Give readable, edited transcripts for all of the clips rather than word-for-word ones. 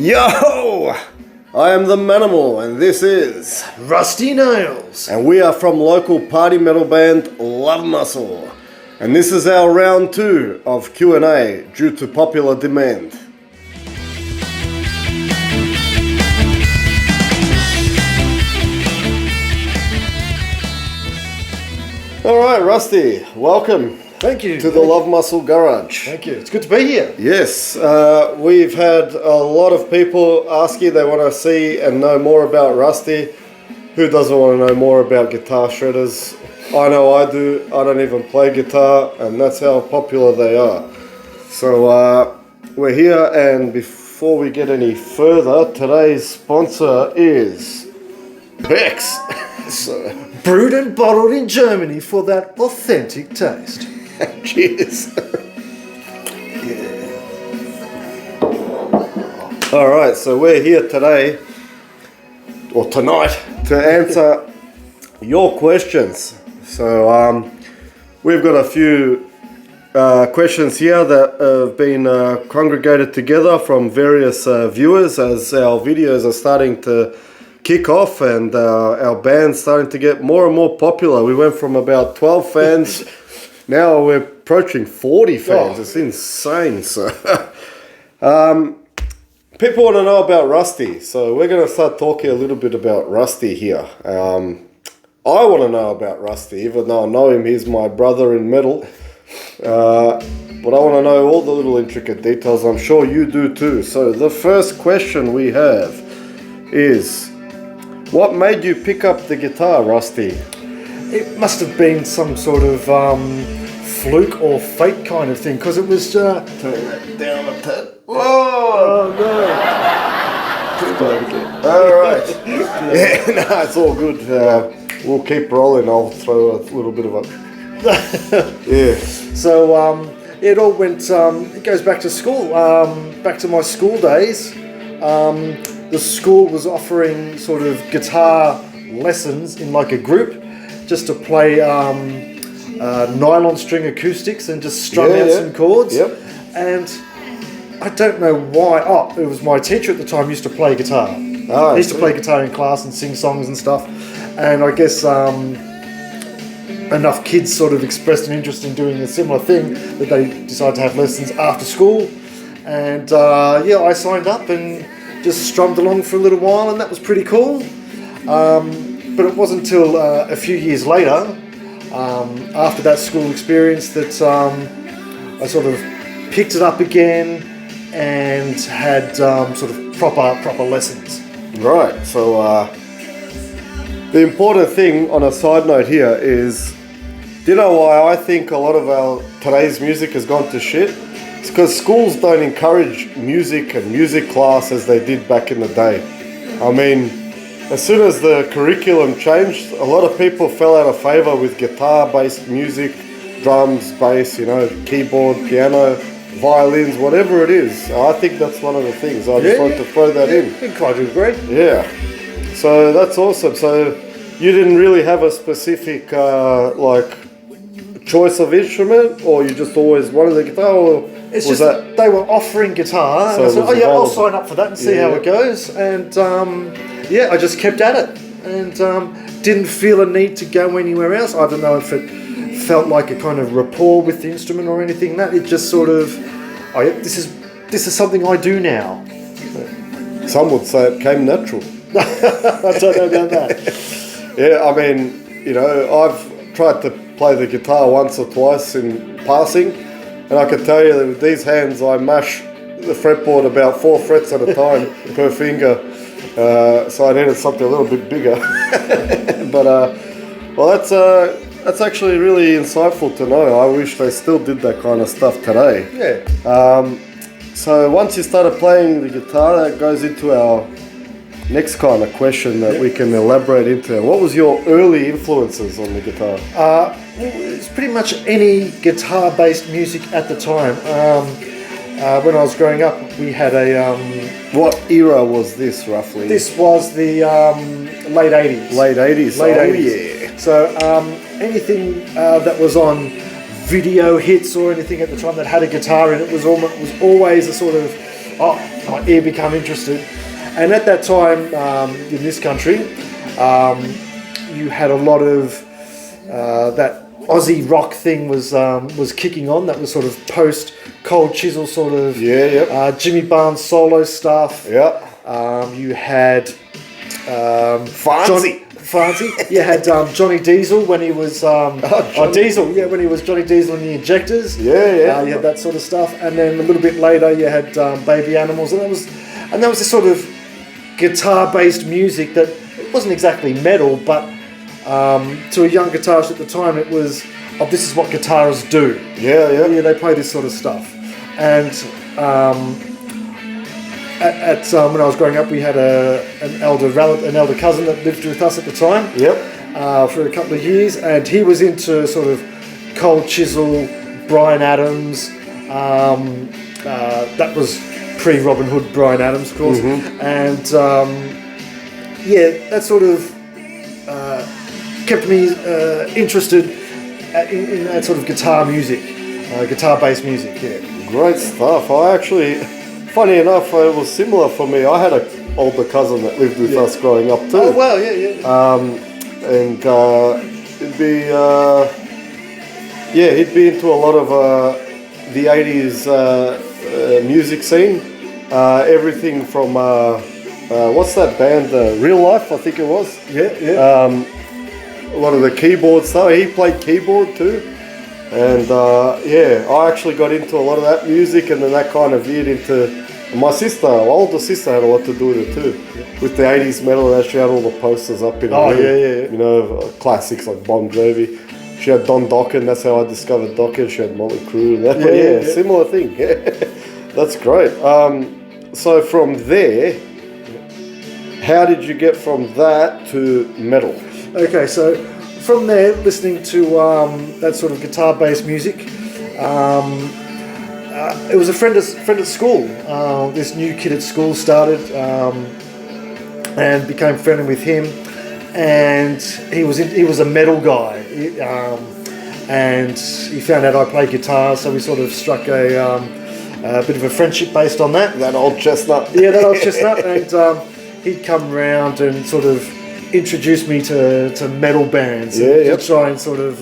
Yo! I am the Manimal and this is Rusty Nails. And we are from local party metal band Love Muscle. And this is our round 2 of Q&A due to popular demand. Alright Rusty, welcome. Thank you. To the Love Muscle Garage. Thank you. It's good to be here. Yes, we've had a lot of people asking they want to see and know more about Rusty. Who doesn't want to know more about guitar shredders? I know I do. I don't even play guitar, and that's how popular they are. So we're here, and before we get any further, today's sponsor is Bex. Brewed and bottled in Germany for that authentic taste. Cheers. Yeah. Alright, so we're here today, or tonight, to answer your questions. So we've got a few questions here that have been congregated together from various viewers as our videos are starting to kick off and our band's starting to get more and more popular. We went from about 12 fans. Now we're approaching 40 fans. It's insane. So, people want to know about Rusty. So we're going to start talking a little bit about Rusty here. I want to know about Rusty, even though I know him. He's my brother in metal. But I want to know all the little intricate details. I'm sure you do too. So the first question we have is, what made you pick up the guitar, Rusty? It must have been some sort of fluke or fate kind of thing, because it was turn that down a tad. Whoa! Oh no! Alright. Yeah, no, it's all good. We'll keep rolling. I'll throw a little bit of a... Yeah. So it all went, it goes back to school, back to my school days. The school was offering sort of guitar lessons in like a group, just to play nylon string acoustics and just strum out some chords. Yep. And I don't know why. Oh, it was my teacher at the time used to play guitar. He used to play guitar in class and sing songs and stuff. And I guess enough kids sort of expressed an interest in doing a similar thing that they decided to have lessons after school. And I signed up and just strummed along for a little while, and that was pretty cool. But it wasn't until a few years later, after that school experience, that I sort of picked it up again and had sort of proper lessons. Right, so the important thing on a side note here is, do you know why I think a lot of today's music has gone to shit? It's because schools don't encourage music and music class as they did back in the day. I mean, as soon as the curriculum changed, a lot of people fell out of favour with guitar-based music, drums, bass, keyboard, piano, violins, whatever it is. I think that's one of the things. I just want to throw that in. I quite agree. Yeah. So that's awesome. So you didn't really have a specific choice of instrument, or you just always wanted the guitar, or it's just that they were offering guitar, so and I said, I'll sign up for that and see how it goes. And I just kept at it and didn't feel a need to go anywhere else. I don't know if it felt like a kind of rapport with the instrument or anything. That it just sort of, this is something I do now. Some would say it came natural. I don't know about that. Yeah, I mean, I've tried to play the guitar once or twice in passing, and I can tell you that with these hands I mash the fretboard about 4 frets at a time per finger, so I needed something a little bit bigger. But that's actually really insightful to know. I wish they still did that kind of stuff today. Yeah. So once you started playing the guitar, that goes into our next kind of question that we can elaborate into. What was your early influences on the guitar? It's pretty much any guitar-based music at the time. When I was growing up, we had a... what era was this, roughly? This was the late 80s. Late 80s? Late 80s. Yeah. So anything that was on video hits or anything at the time that had a guitar in it was always a sort of my ear became interested. And at that time, in this country, you had a lot of that Aussie rock thing was kicking on. That was sort of post Cold Chisel sort of Jimmy Barnes solo stuff. Yeah. You had Fancy. You had Johnny Diesel when he was Diesel. Yeah, when he was Johnny Diesel in the Injectors. Yeah. You had that sort of stuff, and then a little bit later you had Baby Animals, and that was this sort of guitar-based music that it wasn't exactly metal, but to a young guitarist at the time, it was, this is what guitarists do. Yeah. They play this sort of stuff, and when I was growing up, we had an elder cousin that lived with us at the time. Yep. For a couple of years, and he was into sort of Cold Chisel, Bryan Adams. That was pre-Robin Hood, Bryan Adams, of course, and that sort of kept me interested in that sort of guitar music, guitar-based music. Yeah, great stuff. I actually, funny enough, it was similar for me. I had an older cousin that lived with us growing up too. Oh well, yeah. And it'd be he'd be into a lot of the 80s music scene. Everything from what's that band? Real Life, I think it was. Yeah. A lot of the keyboard stuff. He played keyboard too, and I actually got into a lot of that music, and then that kind of veered into. My older sister had a lot to do with it too, with the 80s metal. She had all the posters up in her room. You know, classics like Bon Jovi. She had Don Dokken. That's how I discovered Dokken. She had Motley Crue. Similar thing. That's great. So from there, how did you get from that to metal? Okay, so from there, listening to that sort of guitar-based music, it was a friend at school. This new kid at school started and became friendly with him, and he was a metal guy, and he found out I played guitar, so we sort of struck a bit of a friendship based on that. That old chestnut. Yeah, that old chestnut, and he'd come round and sort of introduce me to metal bands. To try and sort of,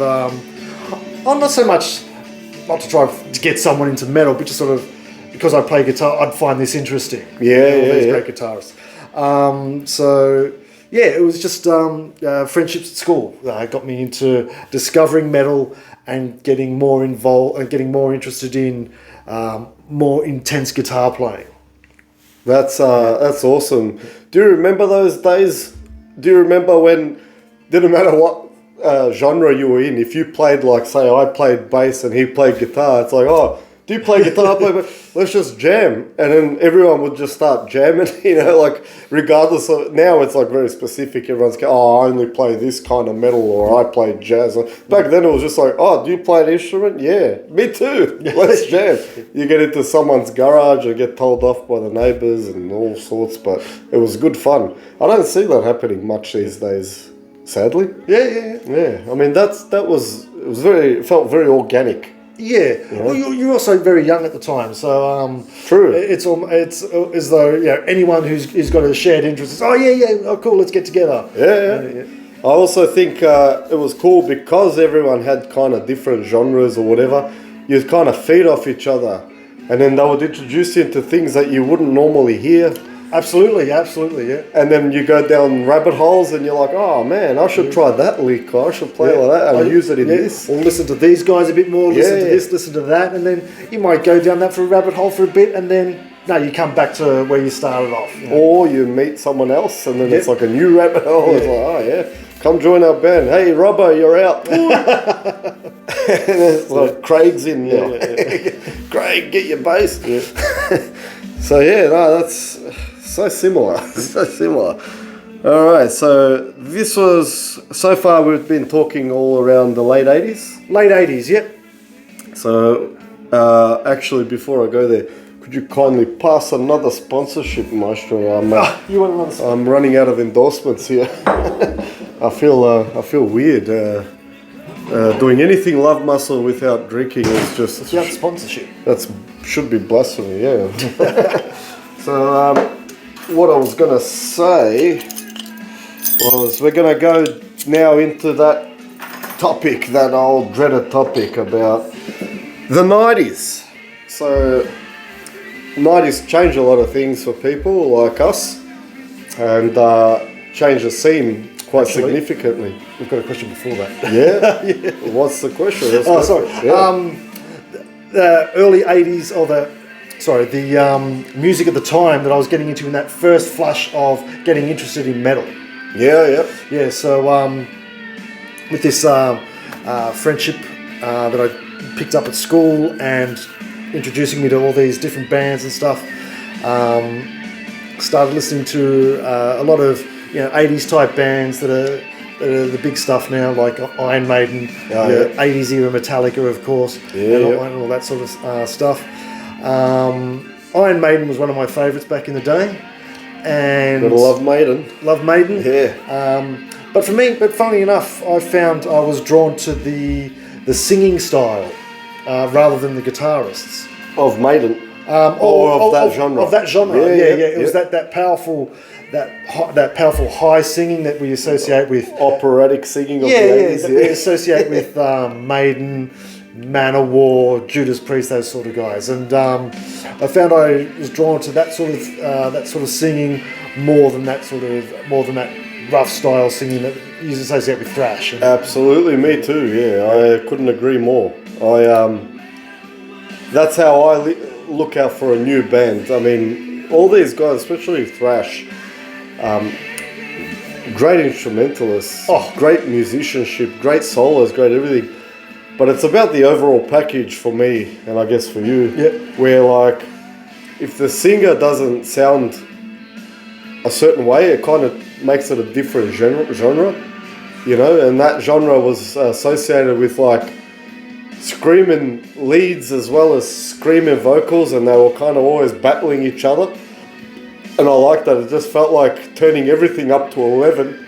not so much. Not to try to get someone into metal, but just sort of, because I play guitar, I'd find this interesting. These great guitarists. It was just friendships at school that got me into discovering metal and getting more involved and getting more interested in more intense guitar playing. That's awesome. Do you remember those days? Do you remember when, didn't matter what genre you were in, if you played, like, say I played bass and he played guitar, it's like, oh, do you play guitar? Let's just jam. And then everyone would just start jamming, like, regardless of, now it's like very specific. Everyone's going, I only play this kind of metal, or I play jazz. Back then it was just like, oh, do you play an instrument? Yeah, me too. Let's jam. You get into someone's garage and get told off by the neighbours and all sorts, but it was good fun. I don't see that happening much these days, sadly. Yeah. I mean, it felt very organic. Yeah. Well, you're also very young at the time, so true. It's as though anyone who's got a shared interest is, oh cool, let's get together. Yeah. I also think it was cool because everyone had kind of different genres or whatever. You'd kind of feed off each other, and then they would introduce you into things that you wouldn't normally hear. Absolutely, yeah. And then you go down rabbit holes and you're like, oh man, I should try that lick, or I should play like that and use it in this. Or listen to these guys a bit more, listen to this, listen to that, and then you might go down that for a rabbit hole for a bit, and then you come back to where you started off. Or you meet someone else and then it's like a new rabbit hole. It's like, oh yeah, come join our band. Hey Robbo, you're out. And it's like Craig's in, Craig, get your bass. So that's so similar. All right, so this was, so far we've been talking all around the late 80s? Late 80s, yep. So, actually, before I go there, could you kindly pass another sponsorship, Maestro? You want another sponsorship? I'm running out of endorsements here. I feel weird. Doing anything Love Muscle without drinking is just... Without sponsorship. Should be blasphemy, yeah. So what I was going to say was we're going to go now into that topic, that old dreaded topic about the 90s. So 90s changed a lot of things for people like us and changed the scene quite significantly. We've got a question before that. Yeah? Yeah. What's the question? Sorry. Yeah. The early 80s, or the music at the time that I was getting into in that first flush of getting interested in metal. Yeah. Yeah, so with this friendship that I picked up at school and introducing me to all these different bands and stuff, started listening to a lot of 80s type bands that are the big stuff now, like Iron Maiden, 80s era Metallica, of course, and all that sort of stuff. Iron Maiden was one of my favourites back in the day, and Gotta love Maiden. Love Maiden. Yeah. But funnily enough, I found I was drawn to the singing style rather than the guitarists Of Maiden. Of that genre. Of that genre. Yeah. It was that powerful. That powerful high singing that we associate with operatic singing of the 80s. That we associate with Maiden, Manowar, Judas Priest, those sort of guys. And I found I was drawn to that sort of singing more than that rough style singing that you associate with thrash. Absolutely, me too. Yeah, I couldn't agree more. That's how I look out for a new band. I mean, all these guys, especially thrash. Great instrumentalists, great musicianship, great solos, great everything. But it's about the overall package for me, and I guess for you, where like, if the singer doesn't sound a certain way, it kind of makes it a different genre, and that genre was associated with like screaming leads as well as screaming vocals, and they were kind of always battling each other. And I like that. It just felt like turning everything up to 11,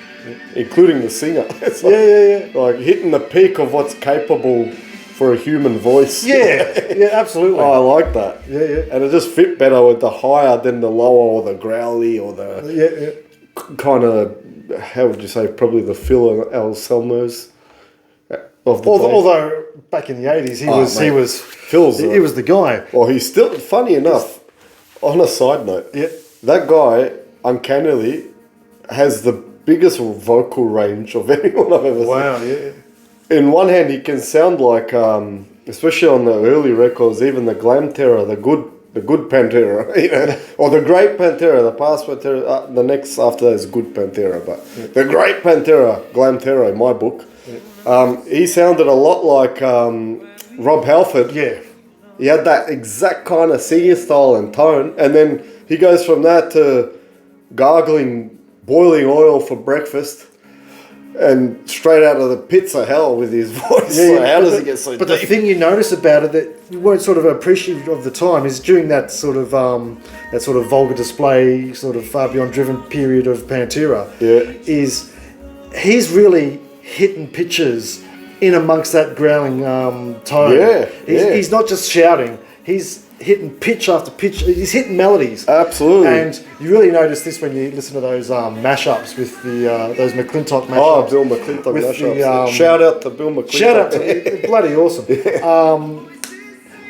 including the singer. It's like, like hitting the peak of what's capable for a human voice. Yeah, absolutely. I like that. Yeah. And it just fit better with the higher than the lower or the growly or the kind of, how would you say, probably the Phil Anselmo's of the day. Although back in the 80s, he was the guy. Well, he's still, funny enough, on a side note, that guy, uncannily, has the biggest vocal range of anyone I've ever seen. Wow, yeah. In one hand, he can sound like, especially on the early records, even the Glam Terror, the good Pantera, or the great Pantera, the past Pantera, the next after that is good Pantera, but the great Pantera, Glam Terror in my book, he sounded a lot like Rob Halford. Yeah. He had that exact kind of singing style and tone, and then he goes from that to gargling boiling oil for breakfast and straight out of the pits of hell with his voice. How does he get so deep? But the thing you notice about it that you weren't sort of appreciative of the time is during that sort of vulgar display, sort of far beyond driven period of Pantera, is he's really hitting pitches in amongst that growling tone. He's not just shouting, he's hitting pitch after pitch, he's hitting melodies. Absolutely. And you really notice this when you listen to those mashups with those McClintock mashups. Oh, Bill McClintock mashups. Shout out to Bill McClintock. Shout out to bloody awesome.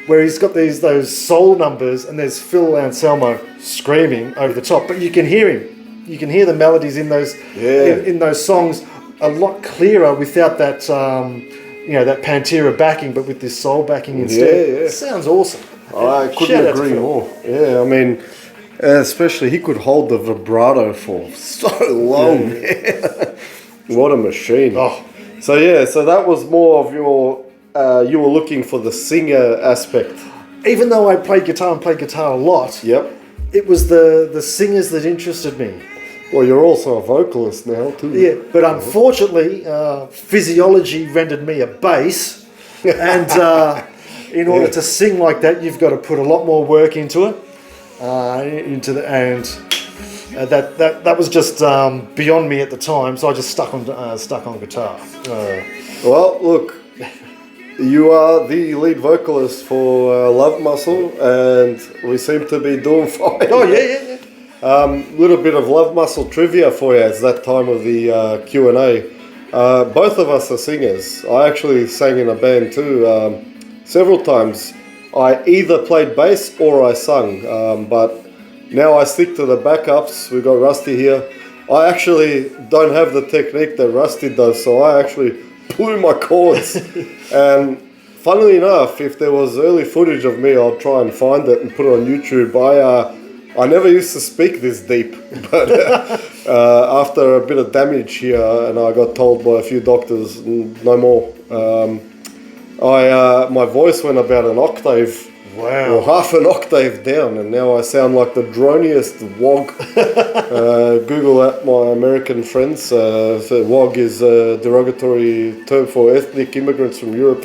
Where he's got those soul numbers and there's Phil Anselmo screaming over the top, but you can hear him. You can hear the melodies in those in those songs a lot clearer without that that Pantera backing, but with this soul backing instead. It sounds awesome. I couldn't agree more. Yeah, I mean, especially he could hold the vibrato for so long. What a machine. So that was more of your, you were looking for the singer aspect. Even though I played guitar a lot, it was the singers that interested me. Well, you're also a vocalist now too. Yeah, but unfortunately, physiology rendered me a bass, and in order to sing like that, you've got to put a lot more work into it. That was just beyond me at the time, so I just stuck on guitar. Well, look, You are the lead vocalist for Love Muscle, and we seem to be doing fine. Oh, yeah. Little bit of Love Muscle trivia for you. It's that time of the Q&A. Both of us are singers. I actually sang in a band too several times. I either played bass or I sung, but now I stick to the backups. We've got Rusty here. I actually don't have the technique that Rusty does, so I actually blew my chords. And funnily enough, if there was early footage of me, I'll try and find it and put it on YouTube. I never used to speak this deep, but after a bit of damage here, and I got told by a few doctors, no more. My voice went about an octave. Wow. Or half an octave down, and now I sound like the droniest wog. Google that, my American friends. So wog is a derogatory term for ethnic immigrants from Europe.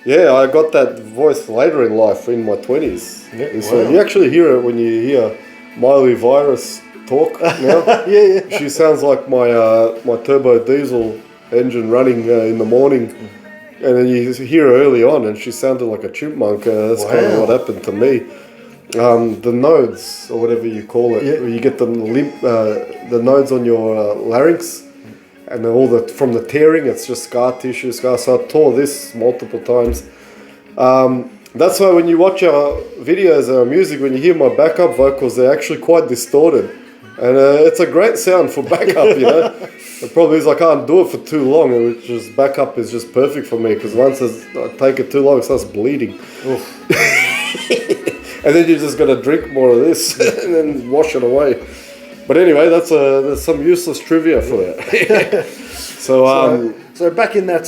Yeah, I got that voice later in life, in my 20s. Yeah, So wow. you actually hear it when you hear Miley Virus talk now. Yeah. She sounds like my turbo diesel engine running in the morning. And then you hear her early on, and she sounded like a chipmunk. That's kind of what happened to me. The nodes, or whatever you call it, where you get the nodes on your larynx, and then from the tearing, it's just scar tissue. So I tore this multiple times. That's why when you watch our videos, our music, when you hear my backup vocals, they're actually quite distorted. And it's a great sound for backup, you know. The problem is I can't do it for too long, which is backup is just perfect for me, because once I take it too long, it starts bleeding. And then you just got to drink more of this and then wash it away. But anyway, that's some useless trivia for you. So back in that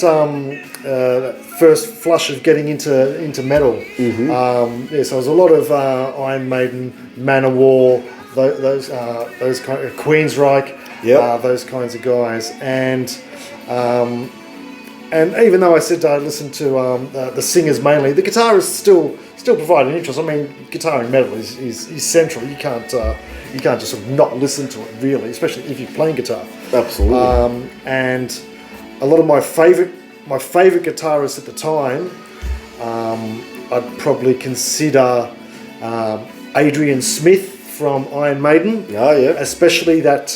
first flush of getting into metal, so there was a lot of Iron Maiden, Manimal, those kind of Queensryche, those kinds of guys, and even though I said I listened to the singers mainly, the guitarists still provide an interest. I mean, guitar in metal is central. You can't just sort of not listen to it, really, especially if you're playing guitar. Absolutely. And a lot of my favorite guitarists at the time, I'd probably consider Adrian Smith from Iron Maiden. Oh, yeah. Especially that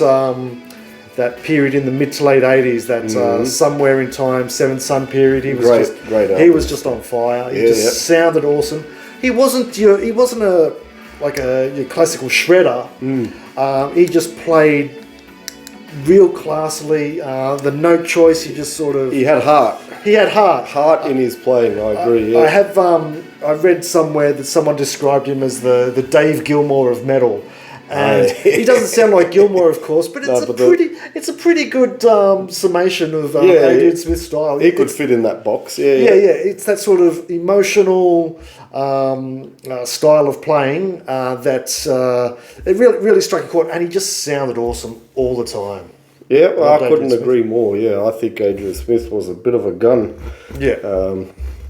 period in the mid to late 80s, that Somewhere in Time, Seventh Sun period. He was just on fire. He sounded awesome. He wasn't your classical shredder. He just played real classily. The note choice, he just sort of... He had heart. Heart in his playing, I agree. Yeah. I read somewhere that someone described him as the Dave Gilmour of metal. And he doesn't sound like Gilmour, of course, but it's a pretty good summation of Adrian Smith's style. He could fit in that box. Yeah. It's that sort of emotional style of playing that it really struck a chord, and he just sounded awesome all the time. Yeah, well, I couldn't agree more. Yeah, I think Adrian Smith was a bit of a gun. Yeah.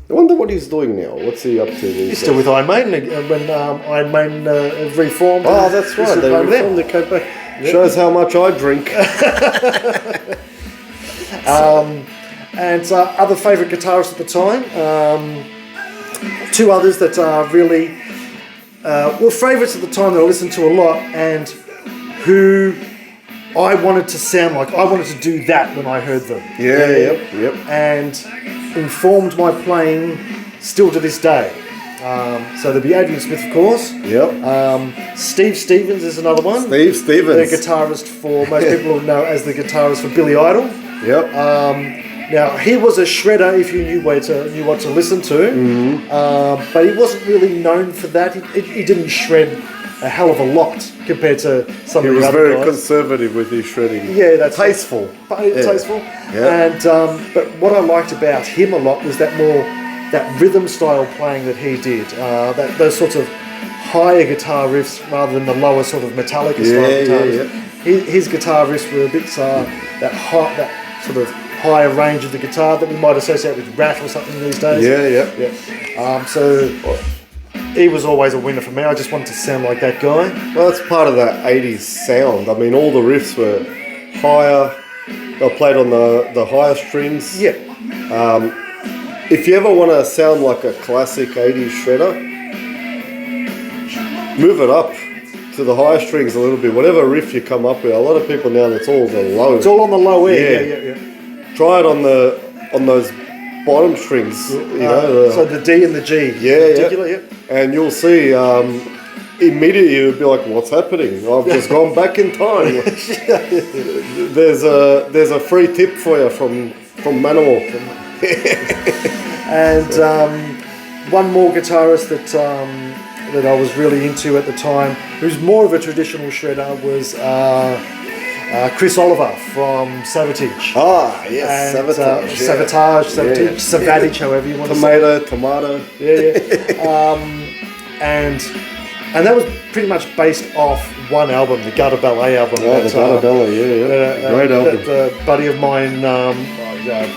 I wonder what he's doing now. What's he up to these days? He's still with Iron Maiden when Iron Maiden have reformed. Oh, that's right. They reformed. They came back. Yep. Shows how much I drink. And other favourite guitarists at the time. Two others that are really were favourites at the time that I listened to a lot, and who I wanted to sound like. I wanted to do that when I heard them. Yep. And informed my playing still to this day. So there'd be Adrian Smith, of course. Yep. Steve Stevens is another one. Steve Stevens. The guitarist for, most people will know as the guitarist for Billy Idol. Yep. Now, he was a shredder if you knew what to listen to. But he wasn't really known for that. He didn't shred a hell of a lot compared to some of the other guys. He was very conservative with his shredding. Yeah, that's tasteful. Tasteful. Yeah. And but what I liked about him a lot was that rhythm style playing that he did. Those sorts of higher guitar riffs rather than the lower sort of Metallica style guitars. His guitar riffs were a bit that sort of higher range of the guitar that we might associate with Rat or something these days. Yeah. So he was always a winner for me. I just wanted to sound like that guy. Well, that's part of that 80s sound. I mean, all the riffs were higher. They played on the higher strings. Yeah. If you ever want to sound like a classic 80s shredder, move it up to the higher strings a little bit. Whatever riff you come up with, a lot of people now, it's all the low. It's all on the low end. Yeah. Try it on those bottom strings. So the D and the G. Yeah. And you'll see. Immediately you'll be like, "What's happening? I've just gone back in time." There's a free tip for you from Manimal. And one more guitarist that I was really into at the time, who's more of a traditional shredder, was Chris Oliver from Savatage. Ah, yes, Savatage, Savatage, however you want to say it. Tomato. Yeah. And that was pretty much based off one album, the Gutter Ballet album. Oh, the Gutter Ballet, yeah. Great album. That a buddy of mine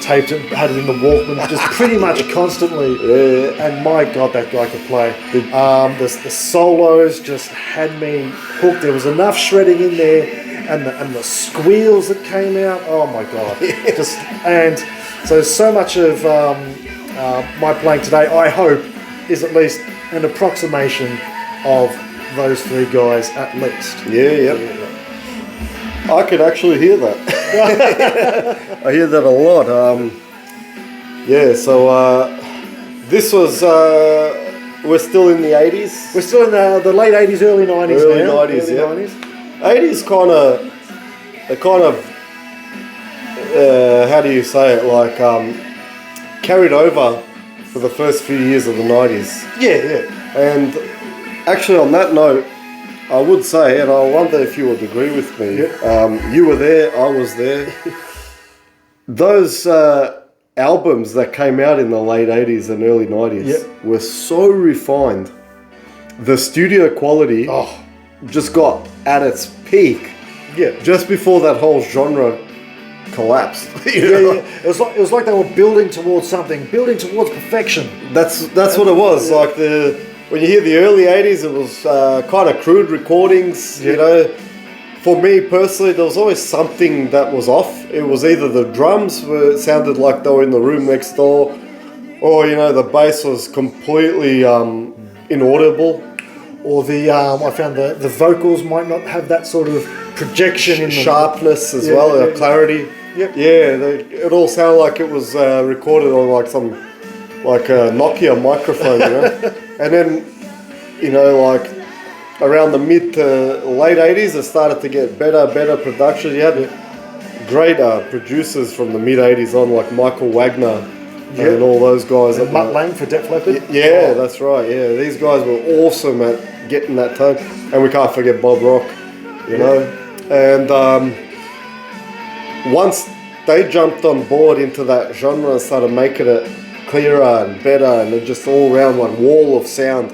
taped it, had it in the Walkman, just pretty much constantly. Yeah. And my God, that guy could play. The solos just had me hooked. There was enough shredding in there, and the squeals that came out. Oh my God! And so much of my playing today, I hope, is at least an approximation of those three guys at least. Yeah. I could actually hear that. I hear that a lot. This was, we're still in the 80s? We're still in the late 80s, early 90s early now. 90s, yeah. 80s kind of, how do you say it, like carried over for the first few years of the 90s. Yeah. And actually, on that note, I would say, and I wonder if you would agree with me, you were there, I was there. Those albums that came out in the late 80s and early 90s were so refined. The studio quality just got at its peak just before that whole genre collapsed. Yeah. It was like they were building towards something, building towards perfection. That's what it was. Like when you hear the early 80s, it was kind of crude recordings, you know. For me personally, there was always something that was off. It was either the drums sounded like they were in the room next door, or, you know, the bass was completely inaudible. Or I found the vocals might not have that sort of projection in sharpness as well, clarity. Yep. Yeah, it all sounded like it was recorded on like some a Nokia microphone, you know. And then, you know, like around the mid to late 80s, it started to get better production. You had great producers from the mid 80s on, like Michael Wagner and all those guys. And Mutt Lange for Def Leppard. Yeah, that's right. Yeah, these guys were awesome at getting that tone. And we can't forget Bob Rock, you know. And once they jumped on board into that genre and started making it clearer and better, and it just all around like wall of sound,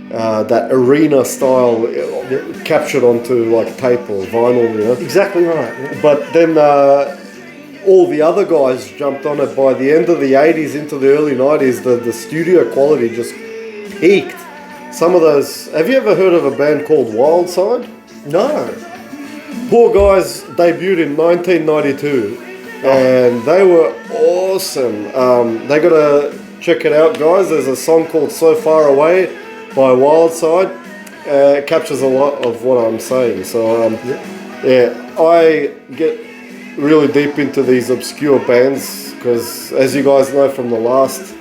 that arena style captured onto like tape or vinyl, you know. Exactly right. Yeah. But then all the other guys jumped on it. By the end of the 80s into the early 90s, the studio quality just peaked. Some of those, have you ever heard of a band called Wildside? No. Poor guys debuted in 1992 and they were awesome. They got to check it out, guys. There's a song called So Far Away by Wildside. It captures a lot of what I'm saying. So I get really deep into these obscure bands because, as you guys know from the last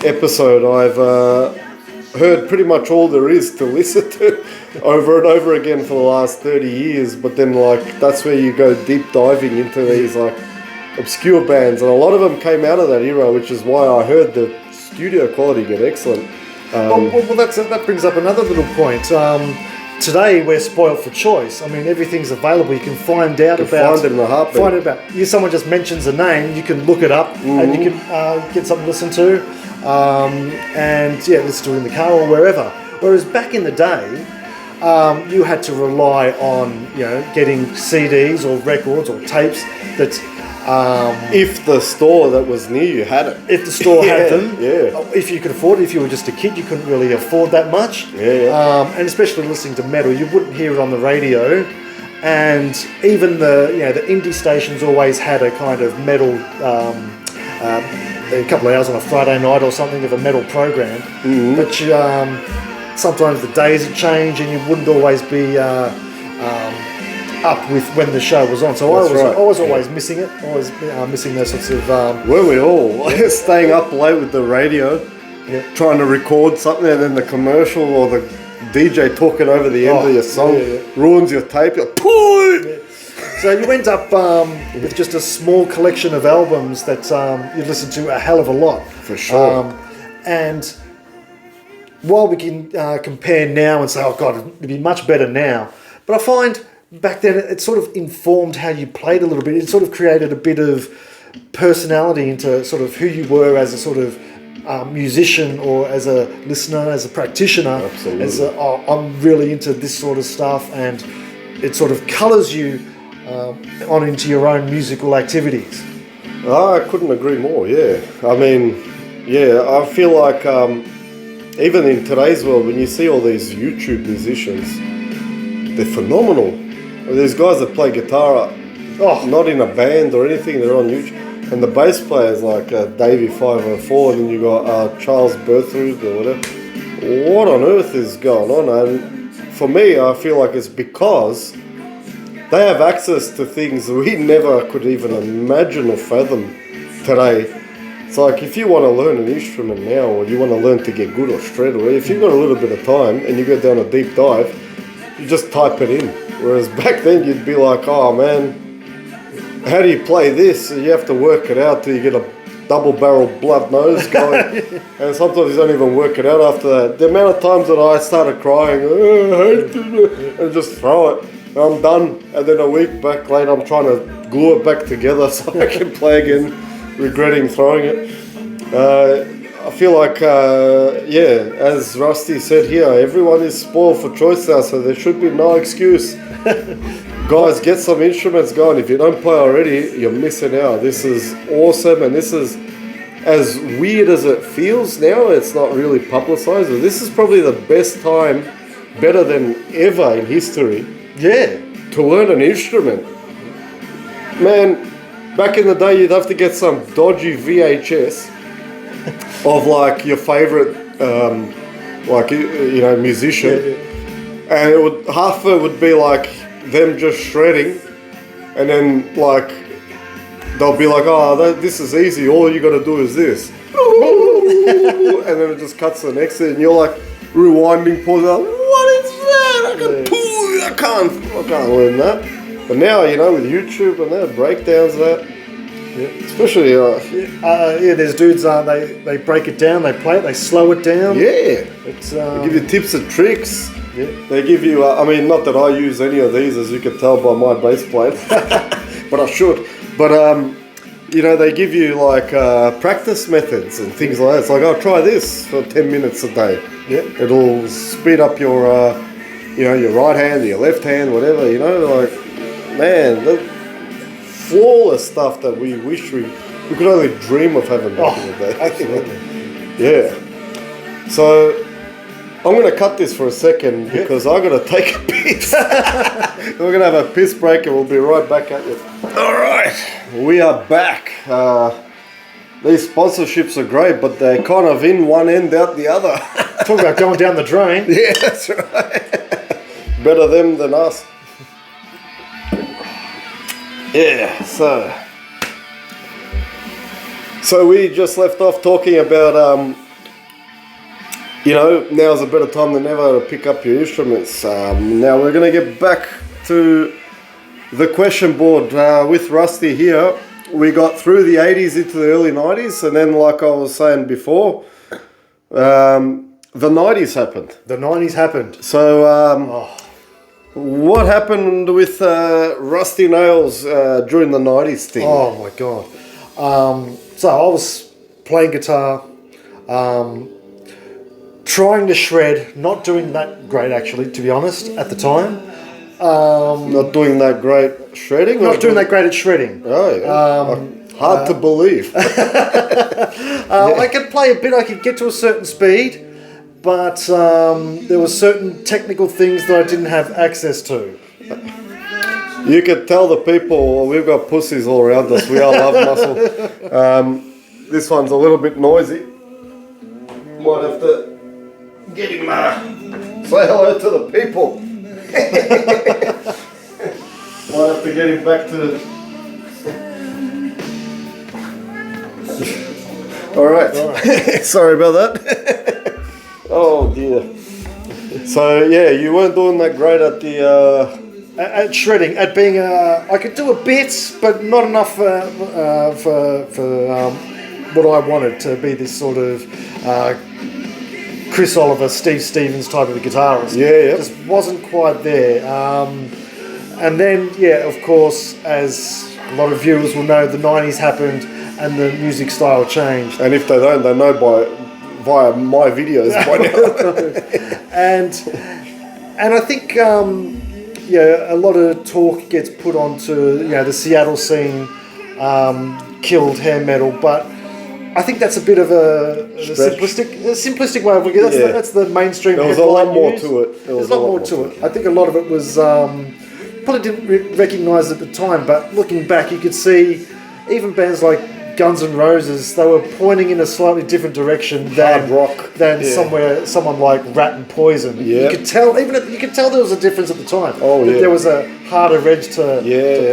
episode, I've heard pretty much all there is to listen to over and over again for the last 30 years. But then, like, that's where you go deep diving into these like obscure bands, and a lot of them came out of that era, which is why I heard the studio quality get excellent. That brings up another little point. Today we're spoiled for choice. I mean, everything's available. You can find out about. Find it in a heartbeat. If someone just mentions a name, you can look it up and you can get something to listen to, and listen to it in the car or wherever. Whereas back in the day, you had to rely on getting CDs or records or tapes that. If the store that was near you had it. If the store had them. Yeah. If you could afford it. If you were just a kid, you couldn't really afford that much. And especially listening to metal, you wouldn't hear it on the radio. And even the indie stations always had a kind of metal a couple of hours on a Friday night or something of a metal program. But you, sometimes the days would change and you wouldn't always be up with when the show was on. So I was always missing it. Always missing those sorts of... Were we all? Staying up late with the radio, trying to record something, and then the commercial or the DJ talking over the end of your song ruins your tape. You're like, so you end up with just a small collection of albums that you listen to a hell of a lot. For sure. And while we can compare now and say, oh God, it'd be much better now, but I find back then it sort of informed how you played a little bit. It sort of created a bit of personality into sort of who you were as a sort of musician or as a listener, as a practitioner. Absolutely. As I'm really into this sort of stuff, and it sort of colours you on into your own musical activities. I couldn't agree more, yeah. I mean, yeah, I feel like even in today's world, when you see all these YouTube musicians, they're phenomenal. There's guys that play guitar, not in a band or anything, they're on YouTube. And the bass players like Davey 504, and then you got Charles Berthoud or whatever. What on earth is going on? And for me, I feel like it's because they have access to things we never could even imagine or fathom today. It's like if you want to learn an instrument now, or you want to learn to get good or shred, or if you've got a little bit of time and you go down a deep dive, you just type it in. Whereas back then you'd be like, oh man, how do you play this? You have to work it out till you get a double barrel blood nose going. And sometimes you don't even work it out after that. The amount of times that I started crying, and just throw it. I'm done. And then a week back later, I'm trying to glue it back together so I can play again, regretting throwing it. I feel like, as Rusty said here, everyone is spoiled for choice now, so there should be no excuse. Guys, get some instruments going. If you don't play already, you're missing out. This is awesome, and this is, as weird as it feels now, it's not really publicized, but this is probably the best time, better than ever in history, to learn an instrument. Man, back in the day, you'd have to get some dodgy VHS of like your favorite, musician, and it would, half of it would be like them just shredding, and then like they'll be like, oh, this is easy, all you got to do is this, and then it just cuts to the next thing, and you're like rewinding, pausing, like, what is that? I can't learn that. But now, with YouTube and that, breakdowns of that, especially there's dudes, they break it down, they play it, they slow it down. They give you tips and tricks. They give you, not that I use any of these, as you can tell by my bass playing, but I should. But they give you like practice methods and things like that. It's like, oh, try this for 10 minutes a day. It'll speed up your your right hand, your left hand, whatever. Like, man, the flawless stuff that we wish we could only dream of having back in the day. Absolutely. So I'm going to cut this for a second because I've got to take a piss. We're going to have a piss break and we'll be right back at you. All right, we are back. These sponsorships are great, but they're kind of in one end, out the other. Talk about going down the drain. Yeah, that's right. Better them than us. Yeah, so we just left off talking about, now's a better time than ever to pick up your instruments. Now we're going to get back to the question board with Rusty here. We got through the 80s into the early 90s, and then, like I was saying before, the 90s happened. The 90s happened. So, what happened with Rusty Nails during the 90s thing? Oh my God. So I was playing guitar, trying to shred, not doing that great actually, to be honest, at the time. Not doing that great shredding? Not doing that great at shredding. Oh, yeah. Hard to believe. I could play a bit, I could get to a certain speed, but there were certain technical things that I didn't have access to. You could tell the people, we've got pussies all around us, we all love muscle. This one's a little bit noisy. Might have to get him say hello to the people. Might have to get him back to... Alright, sorry about that. Oh dear. So yeah, you weren't doing that great at the... At shredding, at being I could do a bit, but not enough for what I wanted to be this sort of Chris Oliver, Steve Stevens type of a guitarist. Yeah. Just wasn't quite there. And then, yeah, of course, as a lot of viewers will know, the 90s happened and the music style changed. And if they don't, they know via my videos by now. And I think a lot of talk gets put onto the Seattle scene killed hair metal, but I think that's a bit of a simplistic way of looking at it. That's the mainstream. There was a lot more to it. There's a lot more to it. I think a lot of it was probably didn't recognise at the time, but looking back, you could see even bands like Guns N' Roses, they were pointing in a slightly different direction than someone like Rat and Poison. Yeah. You could tell there was a difference at the time. Oh yeah. There was a harder edge to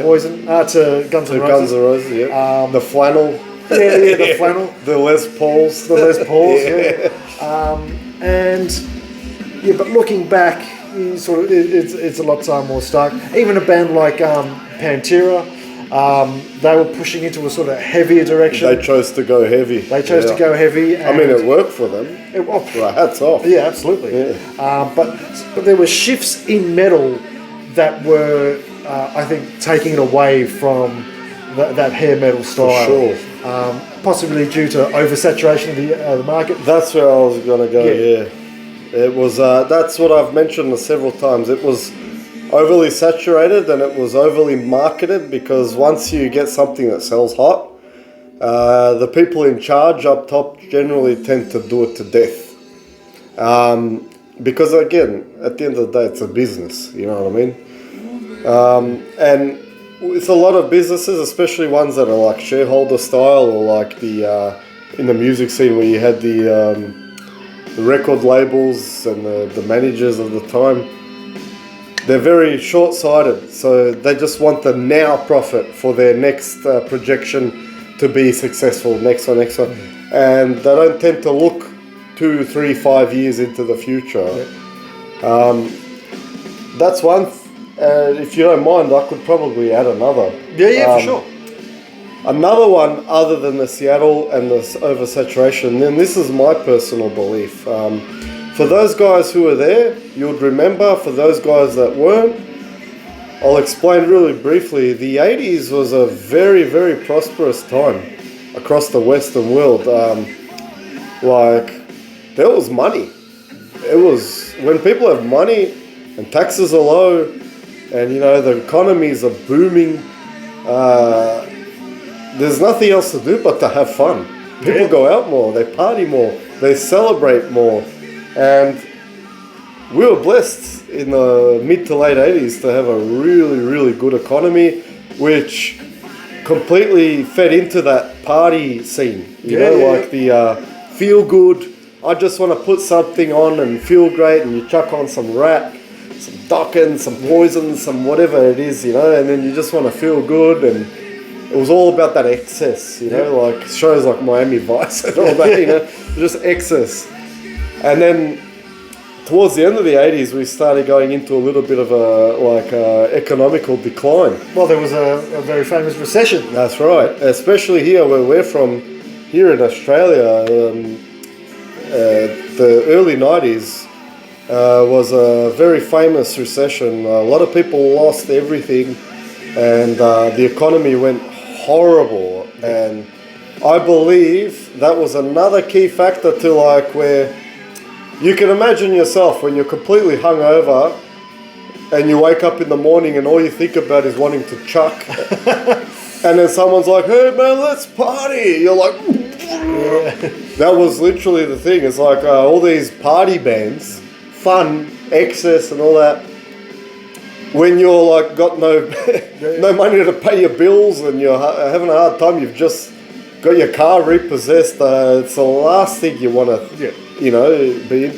Poison, to Guns N' Roses. Guns N' Roses, yeah. The flannel. The flannel. The Les Pauls. But looking back, it's a lot more stark. Even a band like Pantera, they were pushing into a sort of heavier direction. They chose to go heavy. To go heavy. I mean, it worked for them. Hats off. Yeah, absolutely. Yeah. But there were shifts in metal that were, I think, taking it away from that hair metal style. For sure. Possibly due to oversaturation of the market. That's where I was going to go, yeah. It was, that's what I've mentioned several times. It was overly saturated and it was overly marketed, because once you get something that sells hot, the people in charge up top generally tend to do it to death. Because again, at the end of the day, it's a business, you know what I mean? And with a lot of businesses, especially ones that are like shareholder style, or like the in the music scene where you had the record labels and the managers of the time, they're very short-sighted. So they just want the now profit for their next projection to be successful, next one. And they don't tend to look 2, 3, 5 years into the future. That's one. If you don't mind, I could probably add another. For sure. Another one other than the Seattle and the oversaturation, and this is my personal belief. For those guys who were there, you would remember. For those guys that weren't, I'll explain really briefly. The 80s was a very, very prosperous time across the Western world. There was money. It was, when people have money and taxes are low, and the economies are booming, there's nothing else to do but to have fun. People go out more, they party more, they celebrate more. And we were blessed in the mid to late 80s to have a really, really good economy, which completely fed into that party scene. Like the feel good, I just want to put something on and feel great, and you chuck on some Rat, some Dokken, some Poison, some whatever it is, and then you just want to feel good. And it was all about that excess, like shows like Miami Vice and all that, just excess. And then towards the end of the 80s, we started going into a little bit of a economical decline. Well, there was a very famous recession. That's right, especially here where we're from, here in Australia. The early 90s was a very famous recession. A lot of people lost everything, and the economy went horrible. And I believe that was another key factor to where you can imagine yourself when you're completely hungover and you wake up in the morning and all you think about is wanting to chuck. And then someone's like, hey man, let's party. You're like, That was literally the thing. It's like all these party bands, fun, excess and all that. When you're got no money to pay your bills and you're having a hard time, you've just got your car repossessed. It's the last thing you want to, be in.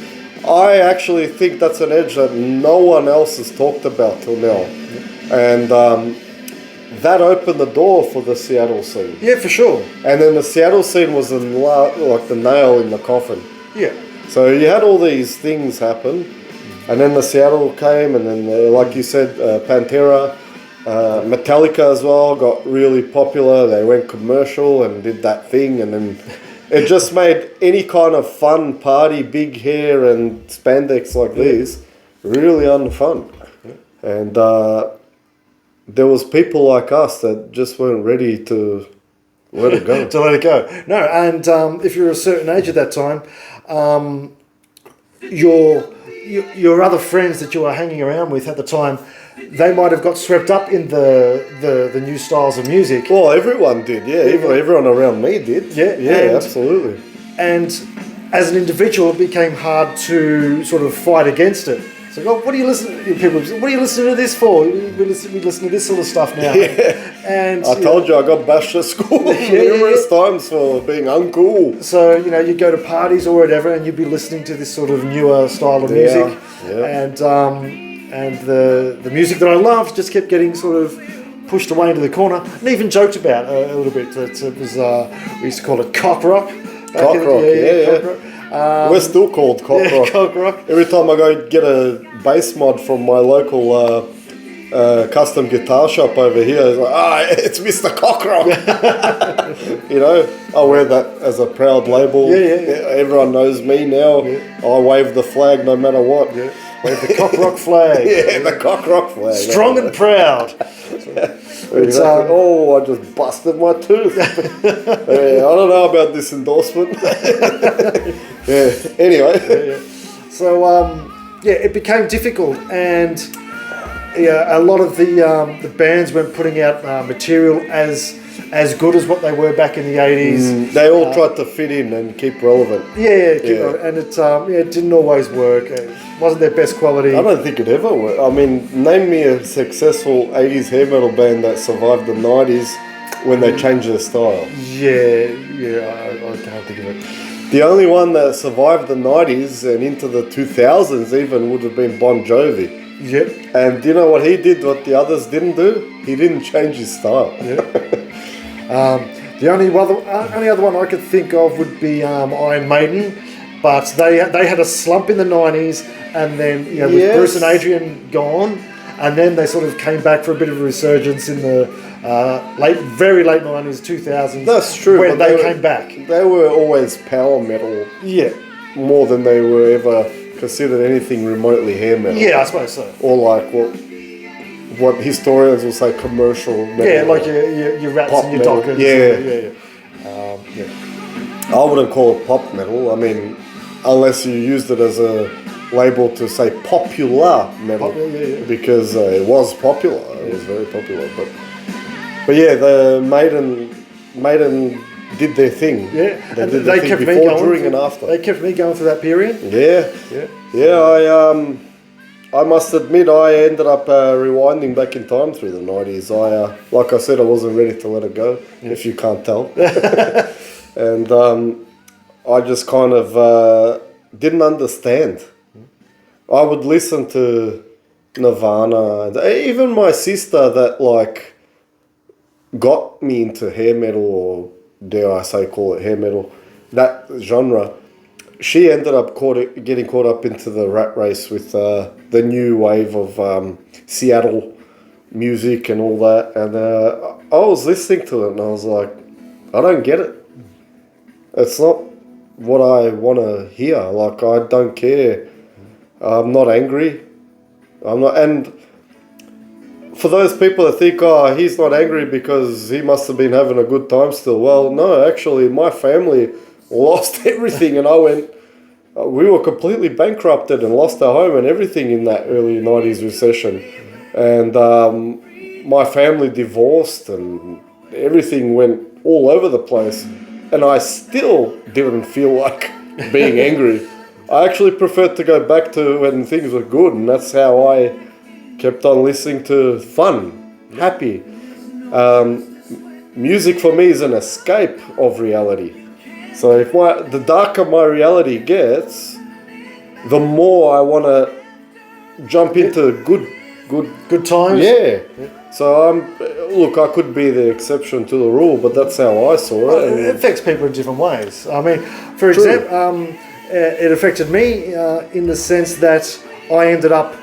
I actually think that's an edge that no one else has talked about till now. And that opened the door for the Seattle scene. Yeah, for sure. And then the Seattle scene was like the nail in the coffin. Yeah. So you had all these things happen, and then the Seattle came, and then, like you said, Pantera, Metallica as well got really popular. They went commercial and did that thing, and then it just made any kind of fun party, big hair and spandex like these really unfun. And there was people like us that just weren't ready to let it go. To let it go. No, and if you're a certain age at that time, your other friends that you were hanging around with at the time, they might have got swept up in the new styles of music. Well, everyone did, everyone around me did. Yeah, absolutely. And as an individual, it became hard to sort of fight against it. So, what are you listening? People, what are you listening to this for? We listen to this sort of stuff now. And I told you I got bashed at school numerous times for being uncool. So you'd go to parties or whatever, and you'd be listening to this sort of newer style of music, and the music that I loved just kept getting sort of pushed away into the corner, and even joked about a little bit. It was we used to call it cock rock. Cock rock, cock rock. We're still called cock rock. Cock rock. Every time I go get a bass mod from my local custom guitar shop over here, it's like, it's Mr. Cock Rock. I wear that as a proud label. Everyone knows me now. I wave the flag no matter what. Wave the Cock Rock flag. The Cock Rock flag. Strong and proud. I just busted my tooth. I don't know about this endorsement. Anyway. So, it became difficult, and a lot of the bands weren't putting out material as good as what they were back in the 80s. They all tried to fit in and keep relevant. And it didn't always work. It wasn't their best quality. I don't think it ever worked. I mean, name me a successful 80s hair metal band that survived the 90s when they changed their style. I can't think of it. The only one that survived the 90s and into the 2000s even would have been Bon Jovi. Yep. And do you know what he did, what the others didn't do? He didn't change his style. The only other one I could think of would be Iron Maiden, but they had a slump in the 90s, and then with Bruce and Adrian gone, and then they sort of came back for a bit of a resurgence in the very late 90s, 2000s. That's true. When they came back. They were always power metal. Yeah. More than they were ever considered anything remotely hair metal. Yeah, I suppose so. Or like what historians will say commercial metal. Yeah, like your Rats and your metal. Dockers. I wouldn't call it pop metal. I mean, unless you used it as a label to say popular metal. Because it was popular. It was very popular. But the Maiden did their thing. Yeah, they did their thing kept before, me going during, and after. They kept me going through that period. I must admit, I ended up rewinding back in time through the 90s. Like I said, I wasn't ready to let it go, if you can't tell. And I just kind of didn't understand. I would listen to Nirvana, even my sister that got me into hair metal, or dare I say call it hair metal, that genre. She ended up getting caught up into the rat race with the new wave of Seattle music and all that. And I was listening to it and I was like, I don't get it. It's not what I want to hear. I don't care. I'm not angry. I'm not. And for those people that think, he's not angry because he must have been having a good time still. Well, no, actually, my family lost everything, and we were completely bankrupted and lost our home and everything in that early 90s recession. And my family divorced and everything went all over the place. And I still didn't feel like being angry. I actually preferred to go back to when things were good, and that's how I kept on listening to fun, happy. music for me is an escape of reality. So if the darker my reality gets, the more I want to jump into good times. Yeah. So look, I could be the exception to the rule, but that's how I saw it. Well, it affects people in different ways. I mean, for example, it affected me in the sense that I ended up,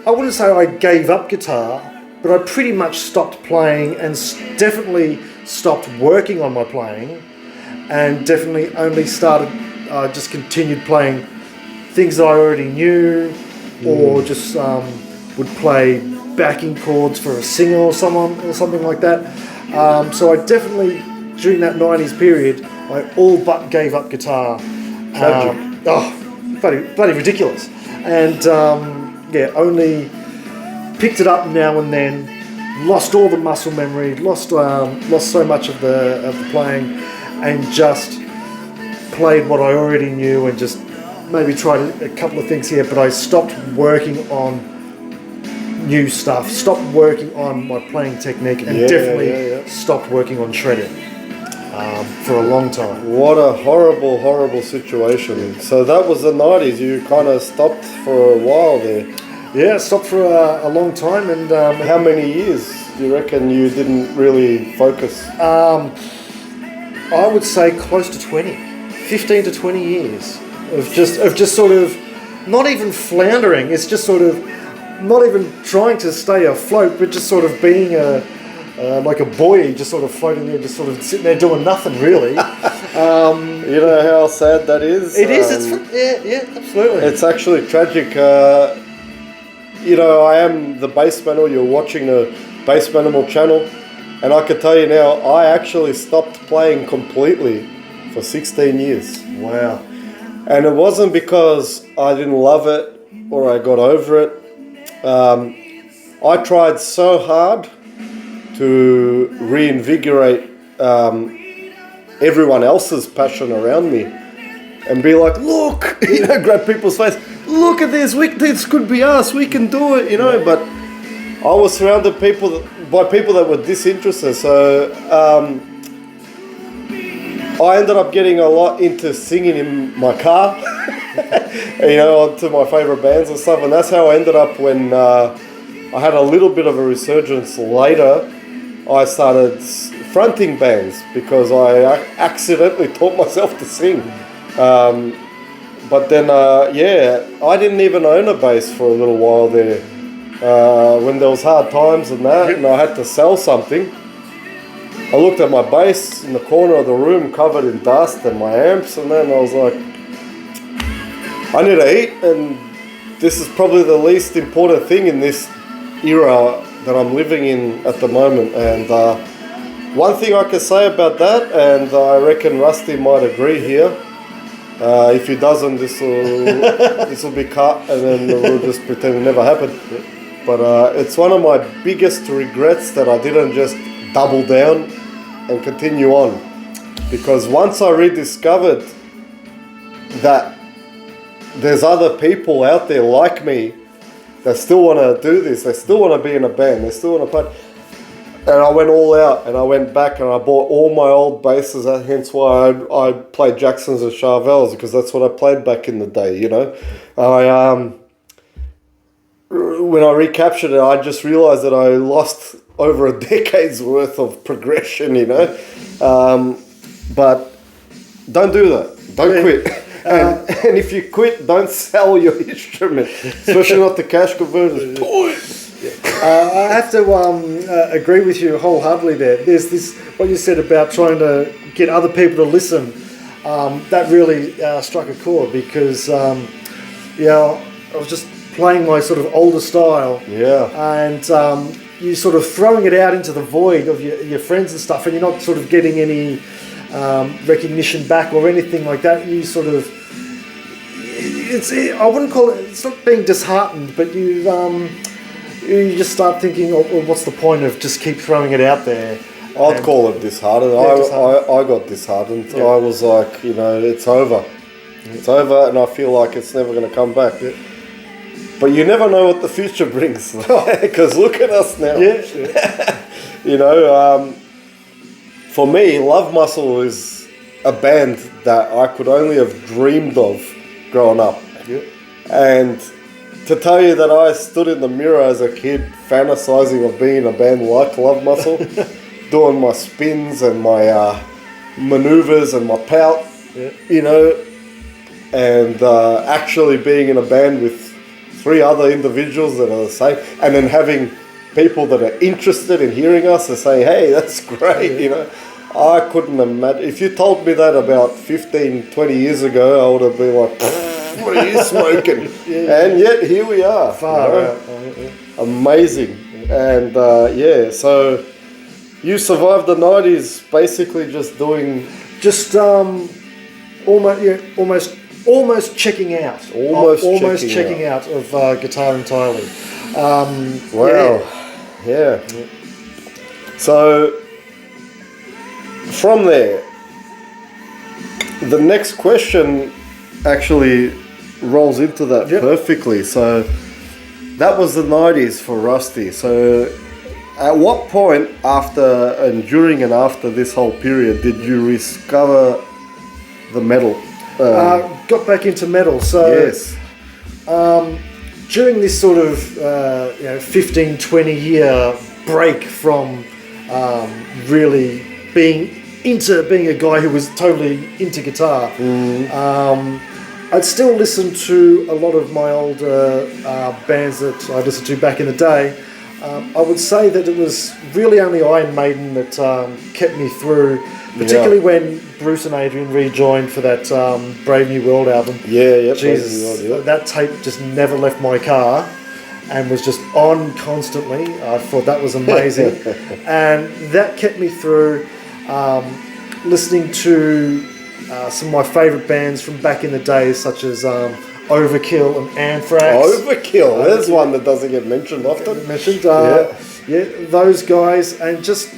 I wouldn't say I gave up guitar, but I pretty much stopped playing and definitely stopped working on my playing, and definitely only started, just continued playing things that I already knew, or just would play backing chords for a singer or something like that. So I definitely, during that 90s period, I all but gave up guitar. Bloody ridiculous. And only picked it up now and then, lost all the muscle memory, lost so much of the playing, and just played what I already knew and just maybe tried a couple of things here, but I stopped working on new stuff, stopped working on my playing technique, and definitely stopped working on shredding for a long time. What a horrible, horrible situation. So that was the 90s, you kind of stopped for a while there. Yeah, stopped for a long time. And how many years do you reckon you didn't really focus? I would say close to 20, 15 to 20 years of just sort of not even floundering. It's just sort of not even trying to stay afloat, but just sort of being like a buoy, just sort of floating there, just sort of sitting there doing nothing really. You know how sad that is? It is. It's absolutely. It's actually tragic. You know, I am the bass manimal. You're watching the bass manimal channel, and I can tell you now, I actually stopped playing completely for 16 years. Wow. And it wasn't because I didn't love it or I got over it. I tried so hard to reinvigorate everyone else's passion around me and be like, look, you know, grab people's face, look at this, this could be us, we can do it, you know. But I was surrounded by people that were disinterested, so I ended up getting a lot into singing in my car, you know, to my favourite bands and stuff, and that's how I ended up when I had a little bit of a resurgence later. I started fronting bands because I accidentally taught myself to sing. But then, I didn't even own a bass for a little while there. When there was hard times and that, and I had to sell something, I looked at my bass in the corner of the room covered in dust and my amps, and then I was like, I need to eat, and this is probably the least important thing in this era that I'm living in at the moment. And one thing I can say about that, and I reckon Rusty might agree here, if he doesn't, this will be cut and then we'll just pretend it never happened. But it's one of my biggest regrets that I didn't just double down and continue on, because once I rediscovered that there's other people out there like me that still want to do this, they still want to be in a band, they still want to play, and I went all out and I went back and I bought all my old basses, hence why I played Jacksons and Charvels, because that's what I played back in the day, you know. When I recaptured it, I just realized that I lost over a decade's worth of progression, you know. But don't do that. Don't quit. And if you quit, don't sell your instrument, especially not the cash converters. I have to agree with you wholeheartedly there. There's this, what you said about trying to get other people to listen, that really struck a chord, because I was just playing my sort of older style, and you sort of throwing it out into the void of your friends and stuff, and you're not sort of getting any recognition back or anything like that. You sort of, I wouldn't call it, it's not being disheartened, but you just start thinking, what's the point of just keep throwing it out there? I'd call it disheartened. I got disheartened. Yeah. I was like, you know, it's over. It's over, and I feel like it's never going to come back. Yeah. But you never know what the future brings, because look at us now. Yeah. You know, for me, Love Muscle is a band that I could only have dreamed of growing up. Yep. And to tell you that I stood in the mirror as a kid fantasizing of being in a band like Love Muscle, doing my spins and my maneuvers and my pout, you know, and actually being in a band with 3 other individuals that are the same, and then having people that are interested in hearing us and saying, hey, that's great, you know. I couldn't imagine. If you told me that about 15, 20 years ago, I would have been like, what are you smoking? And yet here we are. Far out. Amazing. And so you survived the 90s basically just doing... Just almost checking out. Almost checking out of guitar entirely. Wow. Yeah. So from there, the next question actually rolls into that perfectly. So that was the 90s for Rusty. So at what point after and during and after this whole period did you discover the metal? Got back into metal. So yes. During this sort of 15, 20 year break from really being a guy who was totally into guitar, I'd still listen to a lot of my older bands that I listened to back in the day. I would say that it was really only Iron Maiden that kept me through, particularly when Bruce and Adrian rejoined for that Brave New World album. Jesus, that tape just never left my car and was just on constantly. I thought that was amazing. And that kept me through listening to some of my favourite bands from back in the day, such as Overkill and Anthrax. Overkill, there's one that doesn't get mentioned often. Those guys, and it just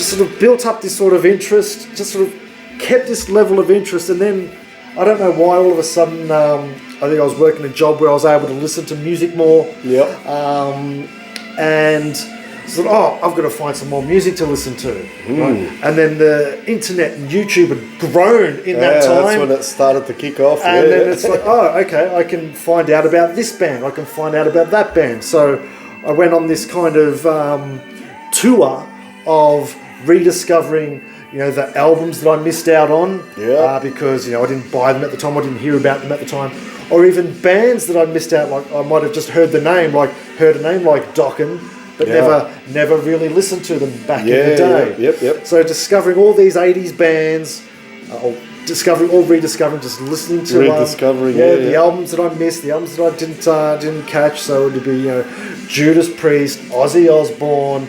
sort of built up this sort of interest, just sort of kept this level of interest, and then I don't know why all of a sudden I think I was working a job where I was able to listen to music more. And so I've got to find some more music to listen to. Right? And then the internet and YouTube had grown in that time. That's when it started to kick off. And then it's like, okay, I can find out about this band. I can find out about that band. So I went on this kind of tour of rediscovering, the albums that I missed out on. Because, I didn't buy them at the time. I didn't hear about them at the time. Or even bands that I missed out, like I might have just heard a name like Dokken, but never really listened to them back in the day. So discovering all these 80s bands, rediscovering, just listening to the albums that I missed, the albums that I didn't catch. So it would be Judas Priest, Ozzy Osbourne,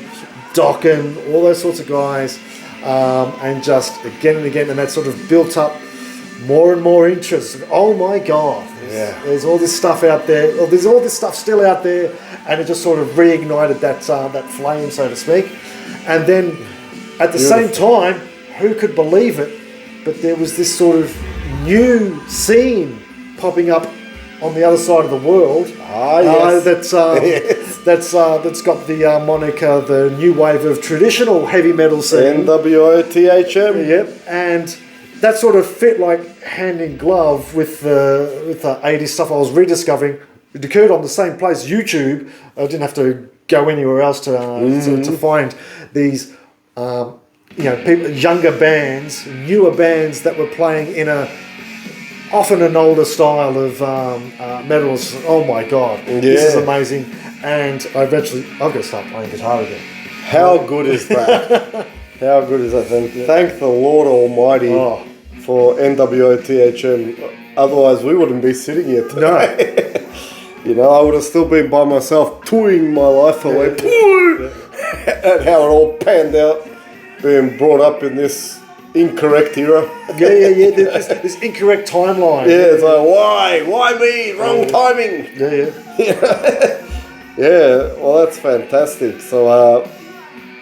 Dokken, all those sorts of guys, and just again and again, and that sort of built up more and more interest. Oh my God, there's all this stuff out there. Or there's all this stuff still out there. And it just sort of reignited that flame, so to speak. And then at the same time, who could believe it, but there was this sort of new scene popping up on the other side of the world. That's got the moniker, the new wave of traditional heavy metal scene. NWOTHM. Yep. And that sort of fit like hand in glove with the 80s stuff I was rediscovering. It occurred on the same place, YouTube. I didn't have to go anywhere else to find these, people, younger bands, newer bands that were playing in often an older style of metal. Oh my God, this is amazing! And I've got to start playing guitar again. How good is that? How good is that? Thank the Lord Almighty for NWOTHM. Otherwise, we wouldn't be sitting here today. No. I would have still been by myself, touring my life away. And how it all panned out, being brought up in this incorrect era. This incorrect timeline. It's like, why me? Wrong timing. Well, that's fantastic. So,